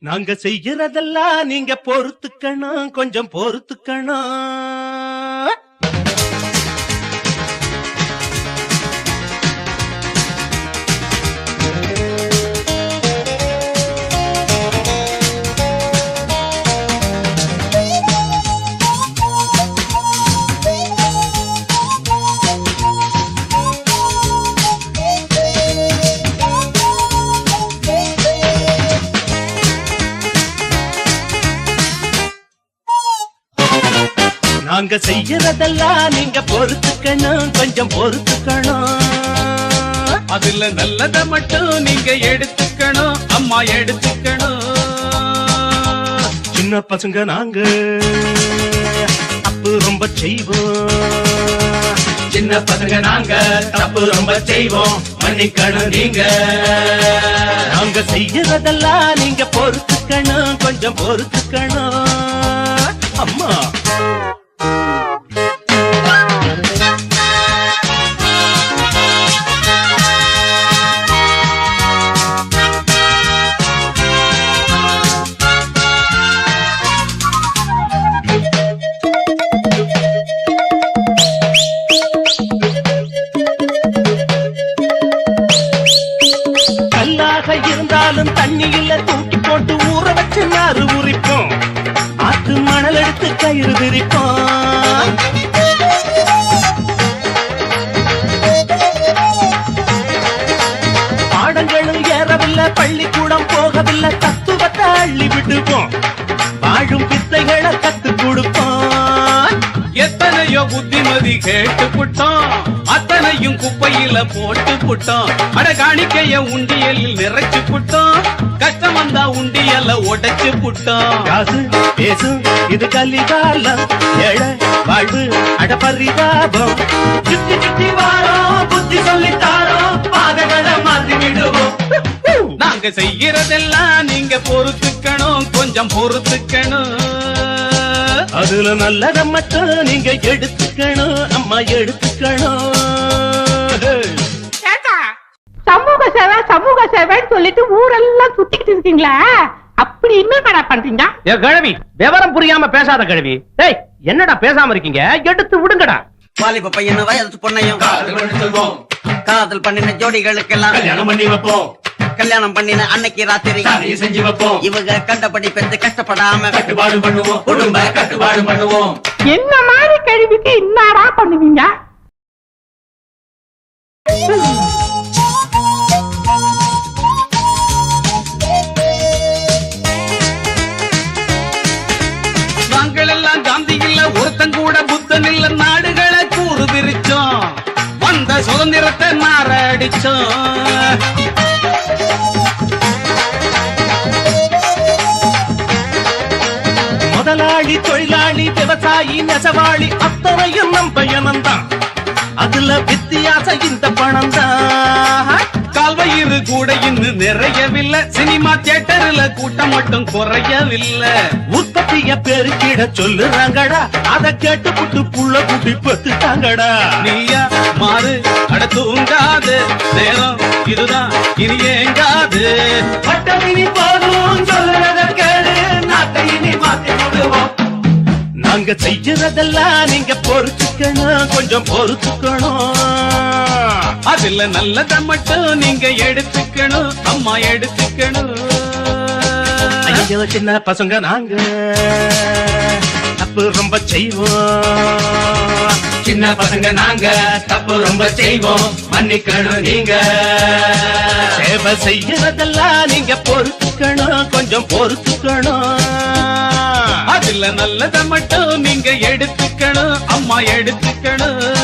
நாங்க செய்யறதெல்லாம் நீங்க பொறுத்துக்கணும், கொஞ்சம் பொறுத்துக்கணும். நாங்க செய்யறதெல்லாம் நீங்க பொறுத்துக்கணும், கொஞ்சம் பொறுத்துக்கணும். அதுல நல்லத மட்டும் நீங்க எடுத்துக்கணும், அம்மா எடுத்துக்கணும். சின்ன பசங்க நாங்க தப்பு ரொம்ப செய்வோம். சின்ன பசங்க நாங்க தப்பு ரொம்ப செய்வோம், மன்னிக்கணும் நீங்க. நாங்க செய்யறதெல்லாம் நீங்க பொறுத்துக்கணும், கொஞ்சம் பொறுத்துக்கணும். அம்மா இருந்தாலும் தண்ணியில தூக்கி போட்டு ஊற வச்சு நாறு உரிப்போம். ஆத்து மணல் எடுத்து கயிறு விரிப்போம். பாடங்களும் ஏறவில்லை, பள்ளிக்கூடம் போகவில்லை, தத்துவத்தை அள்ளி விடுவோம். வாழும் வித்தைகளை கத்து கொடுப்போம். எத்தனையோ புத்திமதி கேட்டு புட்டோம், அத்தனையும் குப்பையில போட்டு புட்டோம். அட காணிக்கைய உண்டியலில் நிறைச்சு புட்டோம், கஷ்டம் வந்தா உண்டியல உடைச்சு புட்டோம். காசு பேசு இது கலிகாலம், ஏழை வாழ்வு அட பரிதாபம். சுத்தி சுத்தி வாரோம், புத்தி சொல்லித்தாரோம், பாதைகளை மாத்தி விடுவோம். நாங்க செய்யறதெல்லாம் நீங்க பொறுத்துக்கணும், கொஞ்சம் பொறுத்துக்கணும். அதுல நல்லத மட்டும் நீங்க எடுத்துக்கணும், அம்மா எடுத்துக்கணும். சமூக சேவை சமூக சேவைன்னு சொல்லிட்டு ஊரெல்லாம் சுத்திக்கிட்டு இருக்கீங்களா? அப்படி என்ன கடை பண்றீங்க? கிழவி விவரம் புரியாம பேசாத கிழவி. டேய் என்னடா பேசாம இருக்கீங்க, எடுத்து விடுங்கடா. வாலிப பையன வயசு பொண்ணையும் காதல் பண்ணி சொல்வோம், காதல் பண்ணின ஜோடிகளுக்கெல்லாம் கல்யாணம் பண்ணி வைப்போம். கல்யாணம் பண்ணின அன்னைக்கு ராத்திரி காரியம் செஞ்சு வைப்போம். இவங்க கண்டபடி பெற்று கஷ்டப்படாம கட்டுப்பாடு பண்ணுவோம், குடும்ப கட்டுப்பாடு பண்ணுவோம். என்ன மாதிரி கேள்விக்கு என்னடா பண்ணுவீங்க? நாங்கள் எல்லாம் காந்தி இல்ல, ஒருத்தன் கூட புத்தன் இல்ல, நாடுகளை கூறு பிரிச்சோம், வந்த சுதந்திரத்தை நாரடிச்சோம். முதலாளி தொழிலாளி விவசாயி நெசவாளி அத்தனையும் நம் பயணம்தான். அதுல வித்தியாசம் இந்த பணம் தான். கால்வயிறு கூட இன்னும் நிறையவில்லை, சினிமா தியேட்டர்ல கூட்டம் மட்டும் குறையவில்லை. உற்பத்திய பெருக்கிட சொல்லுறாங்கடா, அத கேட்டு புட்டு புள்ள குட்டி பத்துட்டாங்கடா. நீயா மாறு அட தூங்காது, நேரம் இதுதான் இனி ஏங்காது. பட்டம் இனி போதும், சொல்லுறத கேளு, நாட்டை இனி மாத்தி விடுவோம். நாங்க செய்யறதெல்லாம் நீங்க பொறுத்துக்கணும், கொஞ்சம் பொறுத்துக்கணும். அதுல நல்லத மட்டும் நீங்க எடுத்துக்கணும், அம்மா எடுத்துக்கணும். ஐயோ சின்ன பசங்க நாங்க தப்பு ரொம்ப செய்வோம். சின்ன பசங்க நாங்க தப்பு ரொம்ப செய்வோம், மன்னிக்கணும் நீங்க. சேவை செய்யறதெல்லாம் நீங்க பொறுத்துக்கணும், கொஞ்சம் பொறுத்துக்கணும். அதுல நல்லத மட்டும் நீங்க எடுத்துக்கணும், அம்மா எடுத்துக்கணும்.